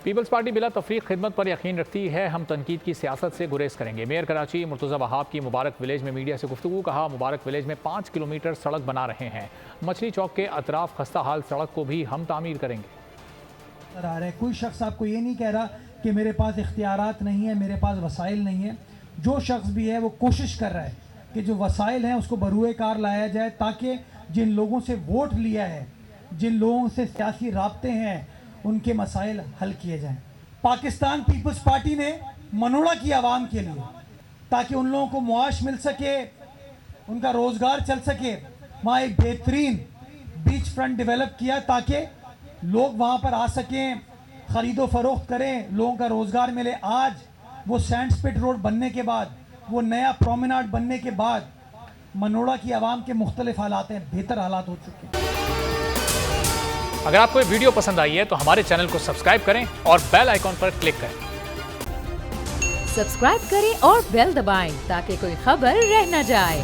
Peoples party بلا تفریق خدمت پر یقین رکھتی ہے، ہم تنقید کی سیاست سے گریز کریں گے۔ میئر کراچی مرتضی وہاب کی مبارک ولیج میں میڈیا سے گفتگو، کہا مبارک ولیج میں 5 کلومیٹر سڑک بنا رہے ہیں، مچھلی چوک کے اطراف خستہ حال سڑک کو بھی ہم تعمیر کریں گے۔ کوئی شخص آپ کو یہ نہیں کہہ رہا کہ میرے پاس اختیارات نہیں ہیں، میرے پاس وسائل نہیں ہیں۔ جو شخص بھی ہے وہ کوشش کر رہا ہے کہ جو وسائل ہیں اس کو بروئے کار لایا جائے، تاکہ جن لوگوں سے ووٹ لیا ہے، جن لوگوں سے سیاسی رابطے ہیں، ان کے مسائل حل کیے جائیں۔ پاکستان پیپلز پارٹی نے منوڑا کی عوام کے لیے، تاکہ ان لوگوں کو معاش مل سکے، ان کا روزگار چل سکے، وہاں ایک بہترین بیچ فرنٹ ڈیولپ کیا تاکہ لوگ وہاں پر آ سکیں، خرید و فروخت کریں، لوگوں کا روزگار ملے۔ آج وہ سینڈ سپٹ روڈ بننے کے بعد، وہ نیا پرومیناڈ بننے کے بعد منوڑا کی عوام کے مختلف حالات ہیں، بہتر حالات ہو چکے ہیں۔ اگر آپ کو یہ ویڈیو پسند آئی ہے تو ہمارے چینل کو سبسکرائب کریں اور بیل آئیکن پر کلک کریں۔ سبسکرائب کریں اور بیل دبائیں تاکہ کوئی خبر رہ نہ جائے۔